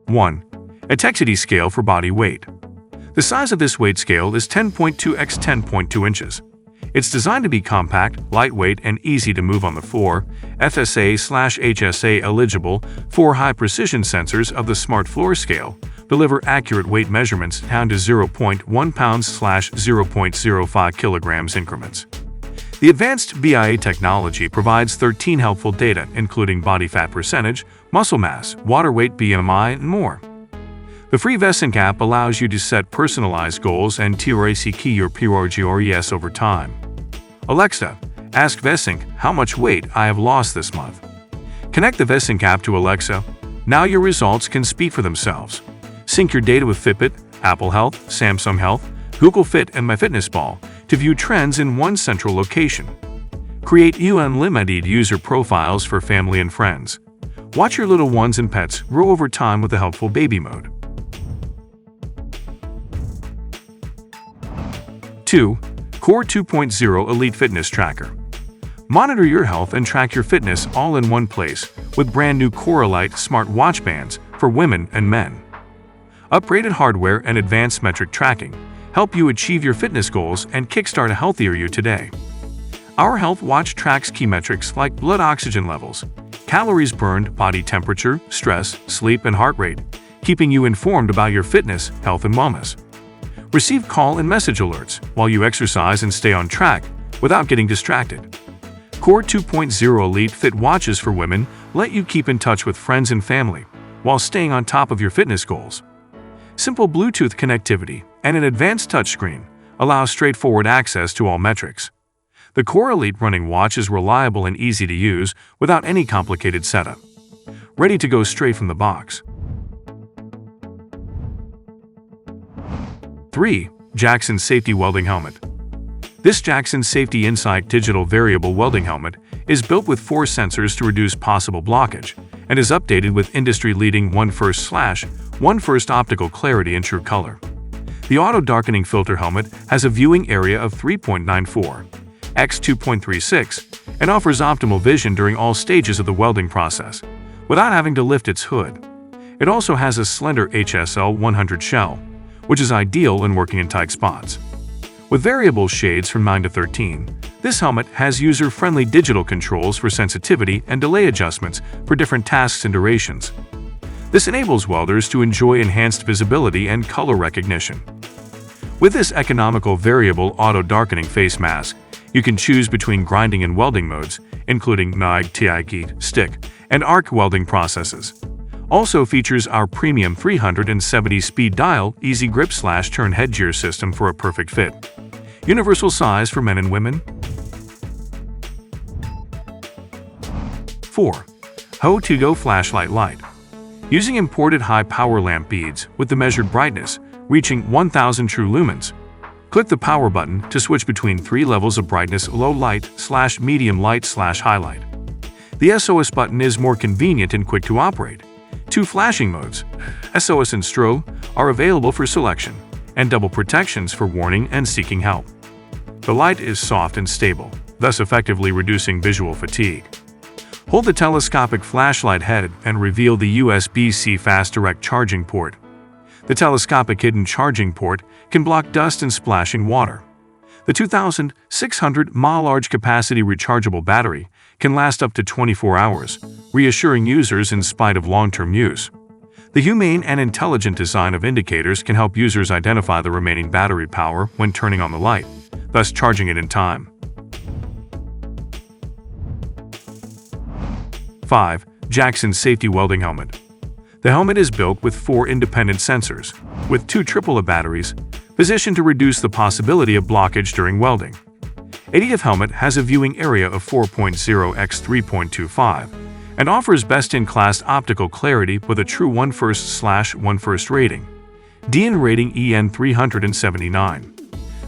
1. A Texity scale for body weight. The size of this weight scale is 10.2 x 10.2 inches. It's designed to be compact, lightweight, and easy to move on the floor. FSA/HSA eligible. 4 high-precision sensors of the Smart Floor Scale deliver accurate weight measurements down to 0.1 pounds/0.05 kilograms increments. The advanced BIA technology provides 13 helpful data, including body fat percentage, muscle mass, water weight, BMI, and more. The free Vesync app allows you to set personalized goals and track your progress over time. Alexa, ask Vesync how much weight I have lost this month. Connect the Vesync app to Alexa. Now your results can speak for themselves. Sync your data with Fitbit, Apple Health, Samsung Health, Google Fit, and MyFitnessPal to view trends in one central location. Create unlimited user profiles for family and friends. Watch your little ones and pets grow over time with the helpful baby mode. 2. Core 2.0 Elite Fitness Tracker. Monitor your health and track your fitness all in one place with brand new Core Elite smart watch bands for women and men. Upgraded hardware and advanced metric tracking help you achieve your fitness goals and kickstart a healthier you today. Our health watch tracks key metrics like blood oxygen levels, calories burned, body temperature, stress, sleep, and heart rate, keeping you informed about your fitness, health, and wellness. Receive call and message alerts while you exercise and stay on track without getting distracted. Core 2.0 Elite Fit watches for women let you keep in touch with friends and family while staying on top of your fitness goals. Simple Bluetooth connectivity and an advanced touchscreen allow straightforward access to all metrics. The Core Elite running watch is reliable and easy to use without any complicated setup. Ready to go straight from the box. 3. Jackson Safety Welding Helmet. This Jackson Safety Insight digital variable welding helmet is built with 4 sensors to reduce possible blockage and is updated with industry-leading 1FIRST optical clarity and true color. The auto-darkening filter helmet has a viewing area of 3.94 x 2.36 and offers optimal vision during all stages of the welding process without having to lift its hood. It also has a slender HSL 100 shell, which is ideal in working in tight spots. With variable shades from 9 to 13, this helmet has user-friendly digital controls for sensitivity and delay adjustments for different tasks and durations. This enables welders to enjoy enhanced visibility and color recognition. With this economical variable auto-darkening face mask, you can choose between grinding and welding modes, including MIG, TIG, stick, and arc welding processes. Also features our premium 370-speed dial easy grip/turn headgear system for a perfect fit. Universal size for men and women. 4. Ho2Go Flashlight Light. Using imported high-power lamp beads with the measured brightness reaching 1000 true lumens, click the power button to switch between 3 levels of brightness: low light/medium light/highlight. The SOS button is more convenient and quick to operate. 2 flashing modes, SOS and strobe, are available for selection, and double protections for warning and seeking help. The light is soft and stable, thus effectively reducing visual fatigue. Hold the telescopic flashlight head and reveal the USB-C fast direct charging port. The telescopic hidden charging port can block dust and splashing water. The 2,600 mAh large capacity rechargeable battery can last up to 24 hours, reassuring users in spite of long-term use. The humane and intelligent design of indicators can help users identify the remaining battery power when turning on the light, thus charging it in time. 5. Jackson Safety Welding Helmet. The helmet is built with 4 independent sensors, with 2 AAA batteries, positioned to reduce the possibility of blockage during welding. ADF helmet has a viewing area of 4.0 x 3.25 and offers best-in-class optical clarity with a true 1FIRST/1FIRST rating. DN rating EN 379.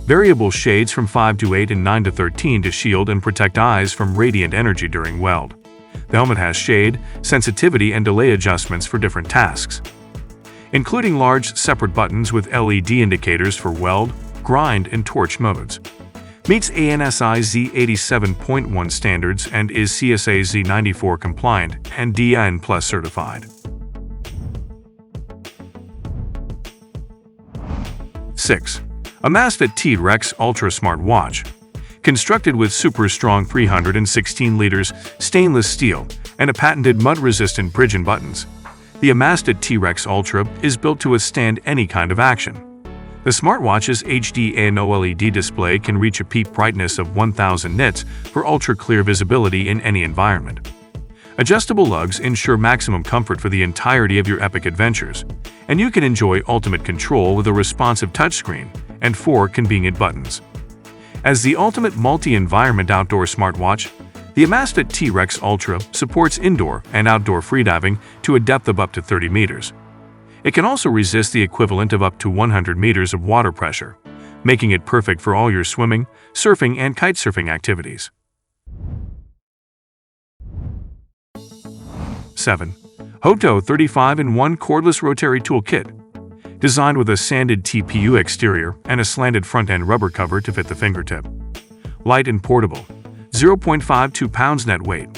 Variable shades from 5 to 8 and 9 to 13 to shield and protect eyes from radiant energy during weld. The helmet has shade, sensitivity, and delay adjustments for different tasks, including large separate buttons with LED indicators for weld, grind, and torch modes. Meets ANSI Z87.1 standards and is CSA Z94 compliant and DIN Plus certified. 6. Amazfit T-Rex Ultra Smart Watch. Constructed with super strong 316 liters stainless steel and a patented mud-resistant Pigeon buttons, the Amazfit T-Rex Ultra is built to withstand any kind of action. The smartwatch's HD and OLED display can reach a peak brightness of 1000 nits for ultra-clear visibility in any environment. Adjustable lugs ensure maximum comfort for the entirety of your epic adventures, and you can enjoy ultimate control with a responsive touchscreen and 4 convenient buttons. As the ultimate multi-environment outdoor smartwatch, the Amazfit T-Rex Ultra supports indoor and outdoor freediving to a depth of up to 30 meters. It can also resist the equivalent of up to 100 meters of water pressure, making it perfect for all your swimming, surfing, and kitesurfing activities. 7. Hoto 35-in-1 Cordless Rotary Tool Kit. Designed with a sanded TPU exterior and a slanted front-end rubber cover to fit the fingertip. Light and portable, 0.52 pounds net weight.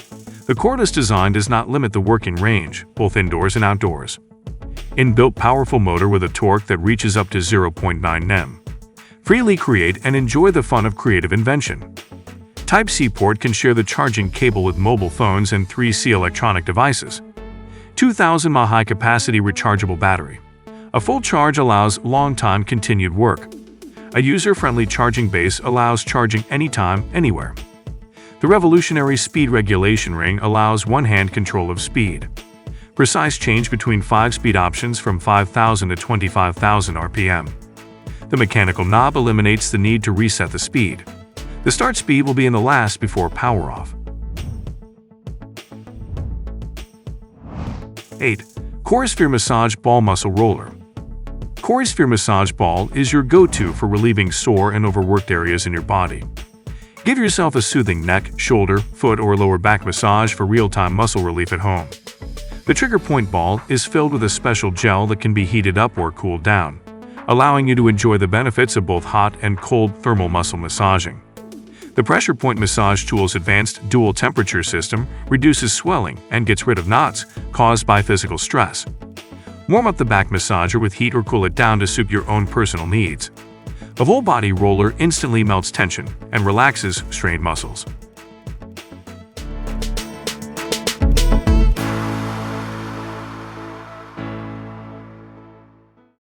The cordless design does not limit the working range, both indoors and outdoors. Inbuilt powerful motor with a torque that reaches up to 0.9 Nm. Freely create and enjoy the fun of creative invention. Type-C port can share the charging cable with mobile phones and 3C electronic devices. 2000 mAh high-capacity rechargeable battery. A full charge allows long-time continued work. A user-friendly charging base allows charging anytime, anywhere. The revolutionary speed regulation ring allows one-hand control of speed. Precise change between 5 speed options from 5,000 to 25,000 RPM. The mechanical knob eliminates the need to reset the speed. The start speed will be in the last before power off. 8. CoreSphere Massage Ball Muscle Roller. CoreSphere Massage Ball is your go-to for relieving sore and overworked areas in your body. Give yourself a soothing neck, shoulder, foot, or lower back massage for real-time muscle relief at home. The trigger point ball is filled with a special gel that can be heated up or cooled down, allowing you to enjoy the benefits of both hot and cold thermal muscle massaging. The pressure point massage tool's advanced dual temperature system reduces swelling and gets rid of knots caused by physical stress. Warm up the back massager with heat or cool it down to suit your own personal needs. The whole body roller instantly melts tension and relaxes strained muscles.